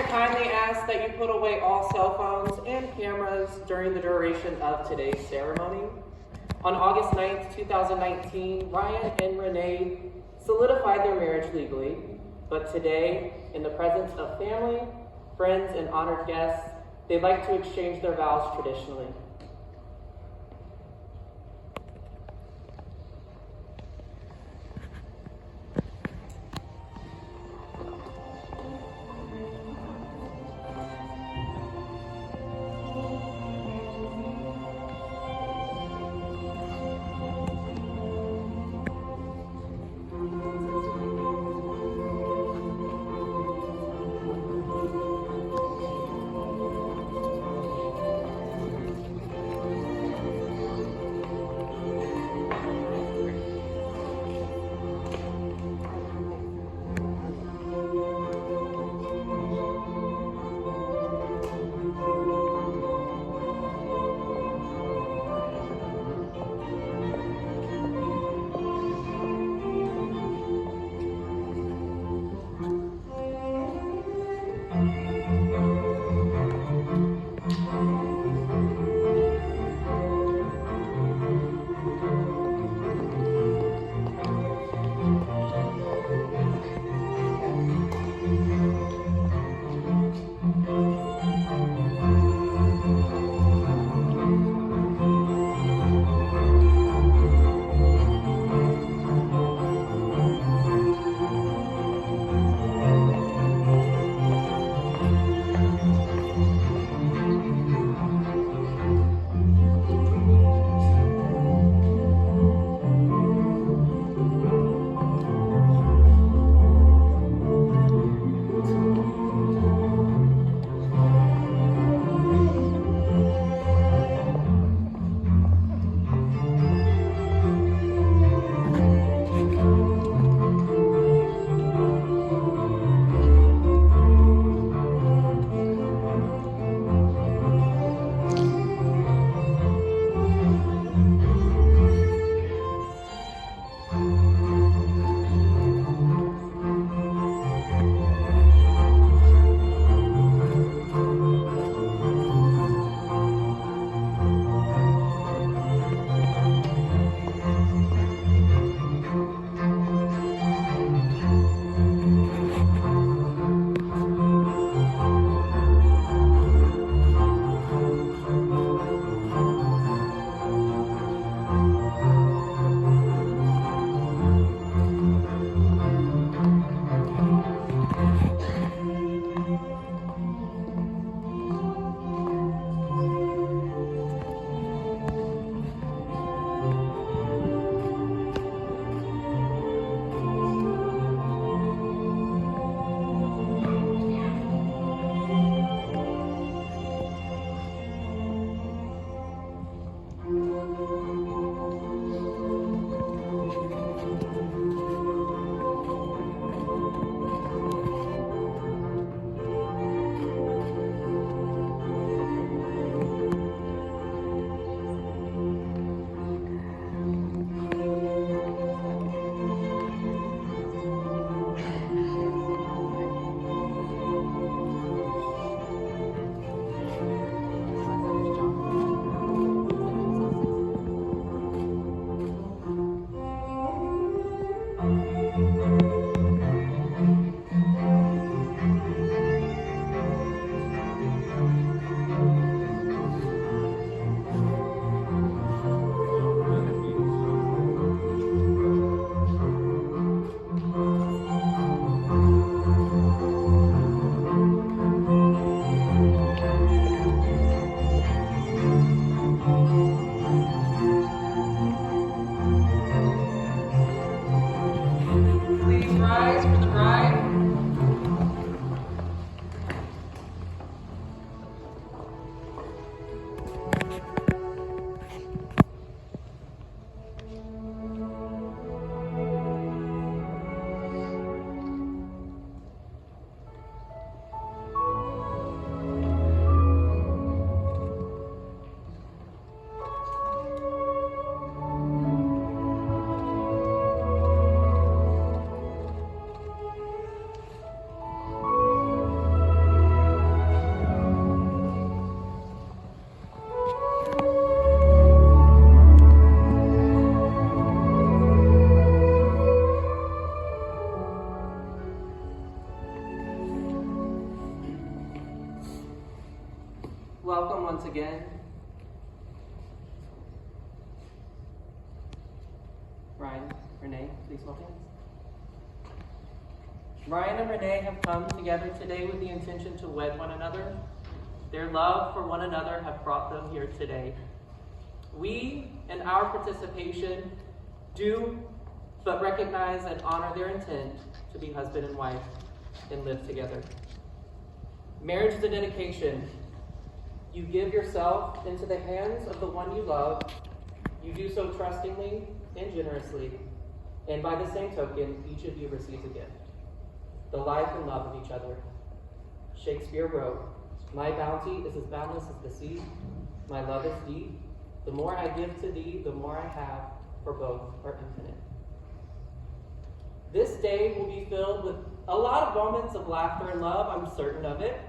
kindly ask that you put away all cell phones and cameras during the duration of today's ceremony. On August 9th, 2019, Ryan and Renee solidified their marriage legally, but today, in the presence of family, friends, and honored guests, they'd like to exchange their vows traditionally. Welcome once again. Ryan, Renee, please hold hands. Ryan and Renee have come together today with the intention to wed one another. Their love for one another have brought them here today. We, in our participation, do but recognize and honor their intent to be husband and wife and live together. Marriage is a dedication. You give yourself into the hands of the one you love. You do so trustingly and generously. And by the same token, each of you receives a gift. The life and love of each other. Shakespeare wrote, "My bounty is as boundless as the sea. My love is deep. The more I give to thee, the more I have, for both are infinite." This day will be filled with a lot of moments of laughter and love, I'm certain of it,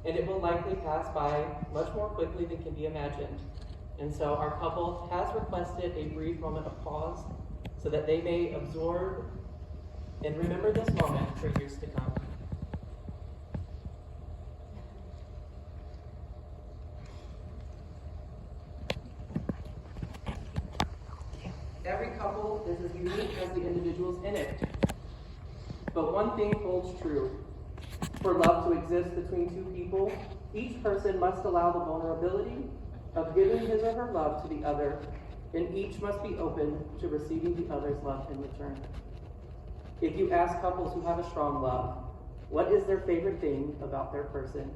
and it will likely pass by much more quickly than can be imagined. And so our couple has requested a brief moment of pause so that they may absorb and remember this moment for years to come. Every couple is as unique as the individuals in it. But one thing holds true. For love to exist between two people, each person must allow the vulnerability of giving his or her love to the other, and each must be open to receiving the other's love in return. If you ask couples who have a strong love, what is their favorite thing about their person,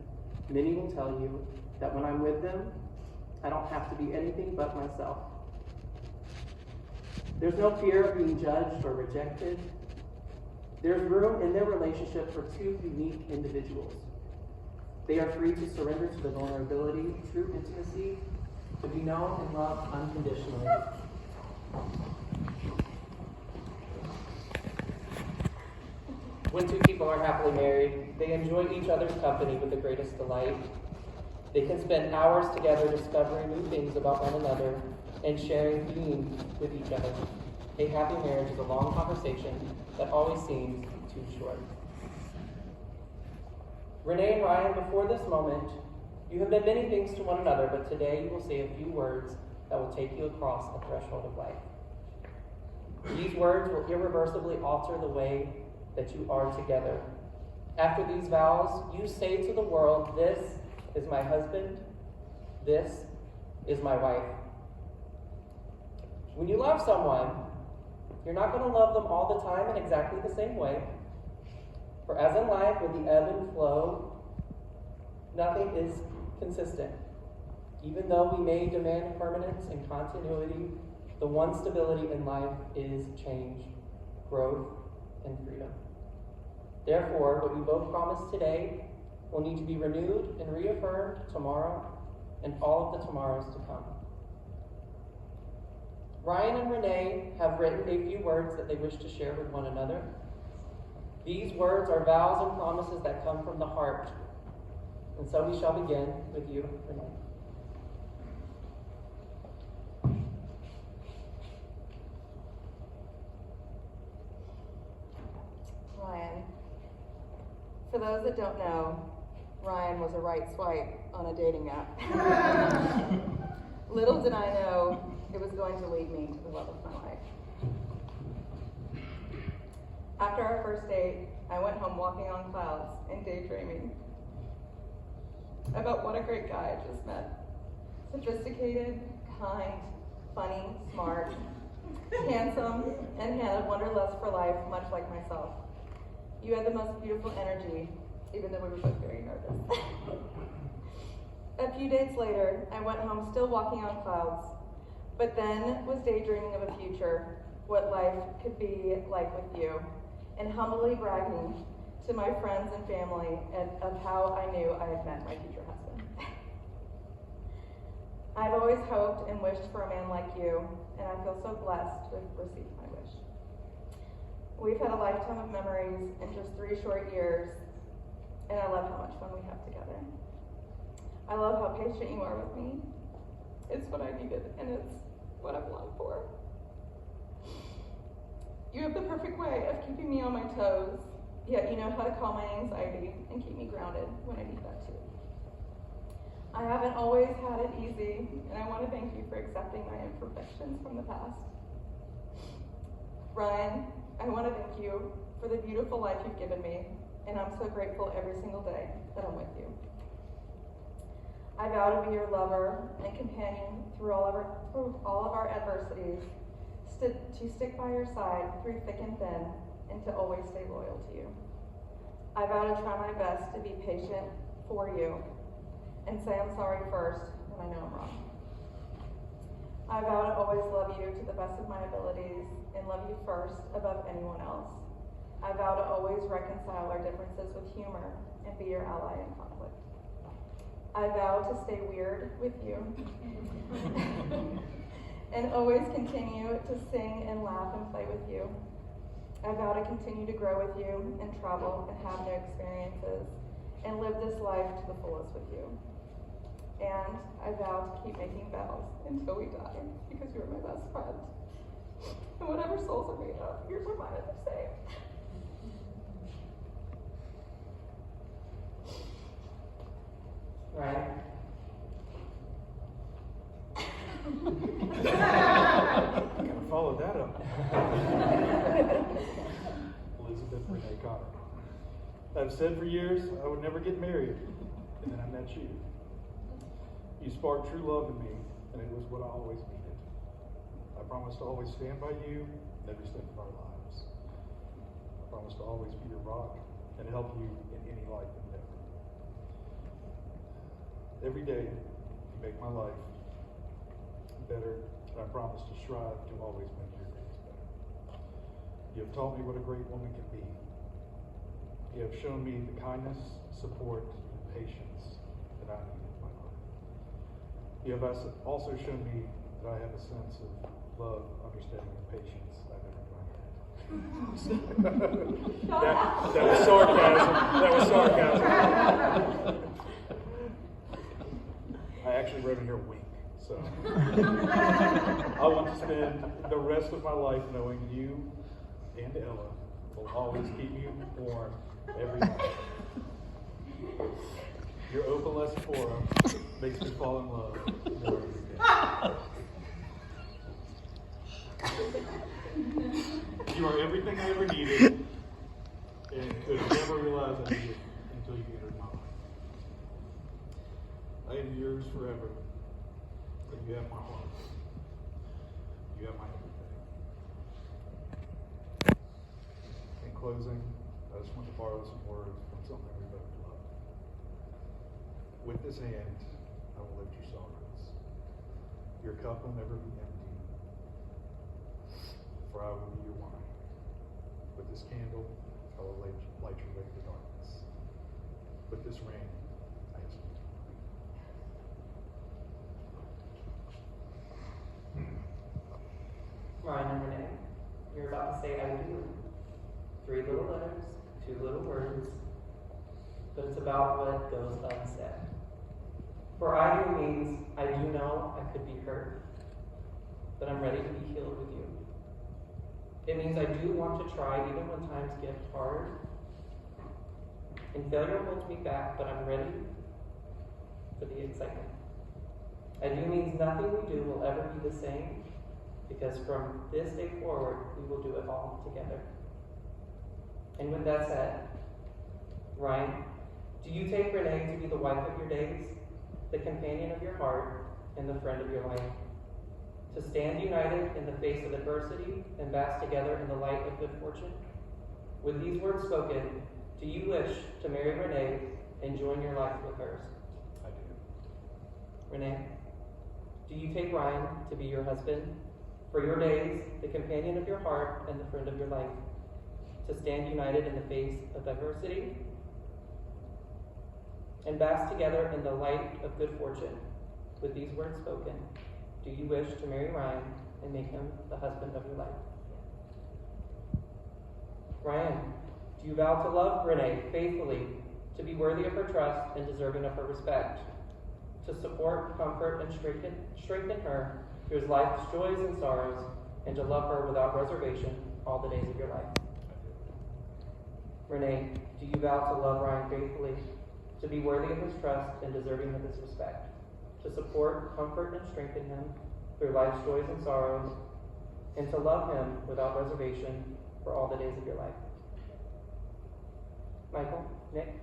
many will tell you that when I'm with them, I don't have to be anything but myself. There's no fear of being judged or rejected. There's room in their relationship for two unique individuals. They are free to surrender to the vulnerability, true intimacy, to be known and loved unconditionally. When two people are happily married, they enjoy each other's company with the greatest delight. They can spend hours together discovering new things about one another and sharing being with each other. A happy marriage is a long conversation that always seems too short. Renee and Ryan, before this moment, you have been many things to one another, but today you will say a few words that will take you across the threshold of life. These words will irreversibly alter the way that you are together. After these vows, you say to the world, "This is my husband, this is my wife." When you love someone, you're not going to love them all the time in exactly the same way. For as in life, with the ebb and flow, nothing is consistent. Even though we may demand permanence and continuity, the one stability in life is change, growth, and freedom. Therefore, what you both promised today will need to be renewed and reaffirmed tomorrow and all of the tomorrows to come. Ryan and Renee have written a few words that they wish to share with one another. These words are vows and promises that come from the heart. And so we shall begin with you, Renee. Ryan. For those that don't know, Ryan was a right swipe on a dating app. Little did I know it was going to lead me to the love of my life. After our first date, I went home walking on clouds and daydreaming about what a great guy I just met. Sophisticated, kind, funny, smart, handsome, and had a wanderlust for life, much like myself. You had the most beautiful energy, even though we were both very nervous. A few days later, I went home still walking on clouds, but then was daydreaming of a future, what life could be like with you, and humbly bragging to my friends and family of how I knew I had met my future husband. I've always hoped and wished for a man like you, and I feel so blessed to have received my wish. We've had a lifetime of memories in just 3 short years, and I love how much fun we have together. I love how patient you are with me. It's what I needed, and it's what I've longed for. You have the perfect way of keeping me on my toes, yet you know how to calm my anxiety and keep me grounded when I need that too. I haven't always had it easy, and I want to thank you for accepting my imperfections from the past. Ryan, I want to thank you for the beautiful life you've given me, and I'm so grateful every single day that I'm with you. I vow to be your lover and companion through all of our adversities, to stick by your side through thick and thin, and to always stay loyal to you. I vow to try my best to be patient for you and say I'm sorry first when I know I'm wrong. I vow to always love you to the best of my abilities and love you first above anyone else. I vow to always reconcile our differences with humor and be your ally in conflict. I vow to stay weird with you and always continue to sing and laugh and play with you. I vow to continue to grow with you and travel and have new experiences and live this life to the fullest with you. And I vow to keep making vows until we die, because you're my best friend. And whatever souls are made of, yours are mine are the same. Right? Gotta follow that up. Elizabeth Renee Connor. I've said for years I would never get married, and then I met you. You sparked true love in me, and it was what I always needed. I promise to always stand by you every step of our lives. I promise to always be your rock and help you in any life endeavor. Every day, you make my life better, and I promise to strive to always make your days better. You have taught me what a great woman can be. You have shown me the kindness, support, and patience that I need in my life. You have also shown me that I have a sense of love, understanding, and patience I never knew I had. that was sarcasm. That was sarcasm. I actually wrote in here wink. So I want to spend the rest of my life knowing you and Ella will always keep me warm every night. Your opalescent aura makes me fall in love more every day. You are everything I ever needed and could never realize I needed until you entered my life. I am yours forever. But you have my heart. You have my everything. In closing, I just want to borrow some words from something we both love. With this hand, I will lift your sorrows. Your cup will never be empty, for I will be your wine. With this candle, I will light your way to darkness. With this rain, I ask you. Ryan and Renee, you're about to say I do. 3 little letters, 2 little words, but it's about what goes unsaid. For I do means I do know I could be hurt, but I'm ready to be healed with you. It means I do want to try even when times get hard, and failure holds me back, but I'm ready for the excitement. I do means nothing we do will ever be the same, because from this day forward, we will do it all together. And with that said, Ryan, do you take Renee to be the wife of your days, the companion of your heart, and the friend of your life? To stand united in the face of adversity and bask together in the light of good fortune? With these words spoken, do you wish to marry Renee and join your life with hers? I do. Renee, do you take Ryan to be your husband, for your days, the companion of your heart, and the friend of your life, to stand united in the face of adversity and bask together in the light of good fortune? With these words spoken, do you wish to marry Ryan and make him the husband of your life? Ryan, do you vow to love Renee faithfully, to be worthy of her trust and deserving of her respect, to support, comfort, and strengthen her through life's joys and sorrows, and to love her without reservation all the days of your life? Renee, do you vow to love Ryan faithfully, to be worthy of his trust and deserving of his respect, to support, comfort, and strengthen him through life's joys and sorrows, and to love him without reservation for all the days of your life. Michael, Nick.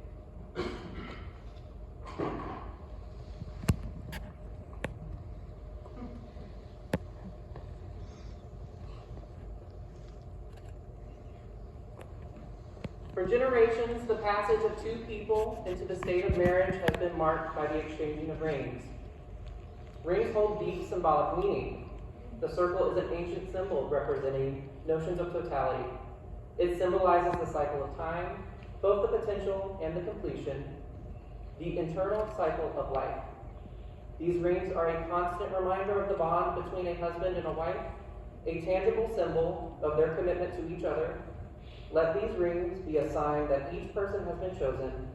For generations, the passage of two people into the state of marriage has been marked by the exchanging of rings. Rings hold deep symbolic meaning. The circle is an ancient symbol representing notions of totality. It symbolizes the cycle of time, both the potential and the completion, the internal cycle of life. These rings are a constant reminder of the bond between a husband and a wife, a tangible symbol of their commitment to each other. Let these rings be a sign that each person has been chosen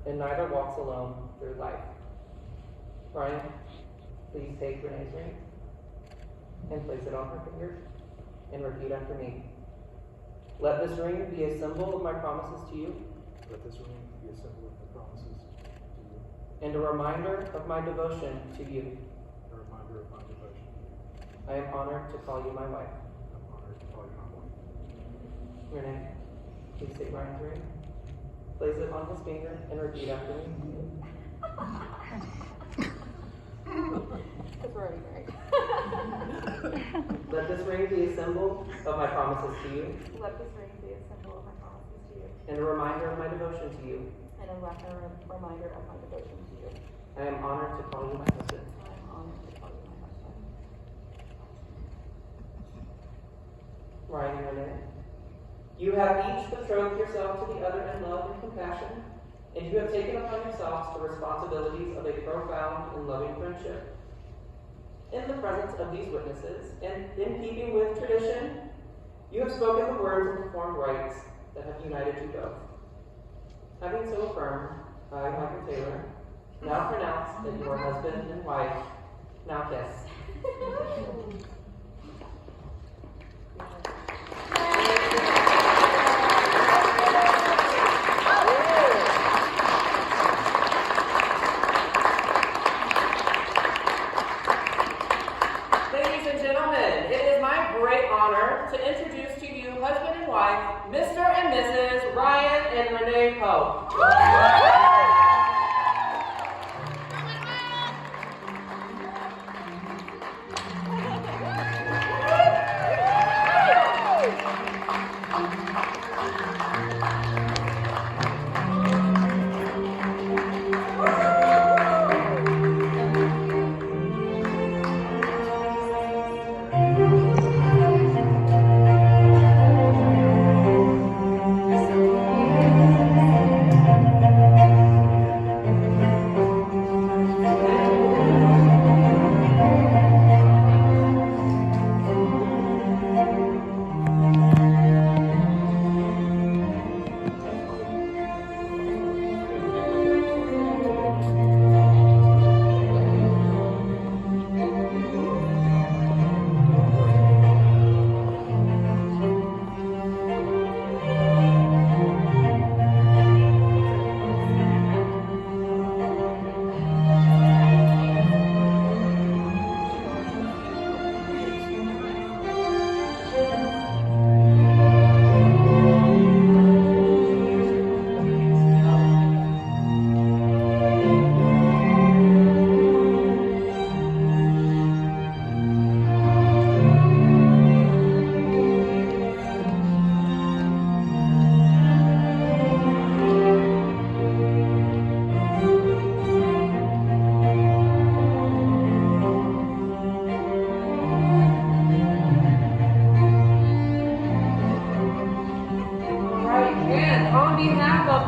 and neither walks alone through life. Ryan, please take Renee's ring and place it on her finger and repeat after me. Let this ring be a symbol of my promises to you. Let this ring be a symbol of the promises to you. And a reminder of my devotion to you. A reminder of my devotion to you. I am honored to call you my wife. I'm honored to call you my wife. Renee, please take Ryan's ring, place it on his finger, and repeat after me. Because we're already married. Let this ring be a symbol of my promises to you, Let this ring be a symbol of my promises to you, and a reminder of my devotion to you. and a reminder of my devotion to you. I am honored to call you my husband. I am honored to call you my husband. Ryan and Renee, you have each betrothed yourself to the other in love and compassion, and you have taken upon yourselves the responsibilities of a profound and loving friendship. In the presence of these witnesses, and in keeping with tradition, you have spoken the words and performed rites that have united you both. Having so affirmed, I, Michael Taylor, now pronounce that you are husband and wife. Now kiss. Ladies and gentlemen, it is my great honor to introduce to you husband and wife, Mr. and Mrs. Ryan and Renee Pope.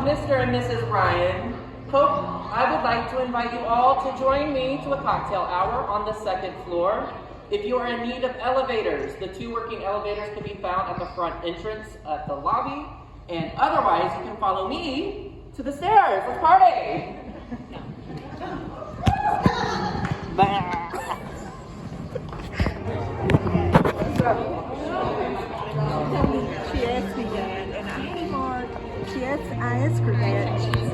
Mr. and Mrs. Ryan Pope, I would like to invite you all to join me to a cocktail hour on the second floor. If you are in need of elevators, the 2 working elevators can be found at the front entrance at the lobby, and otherwise you can follow me to the stairs. Let's party! She asked me that, and I asked her that.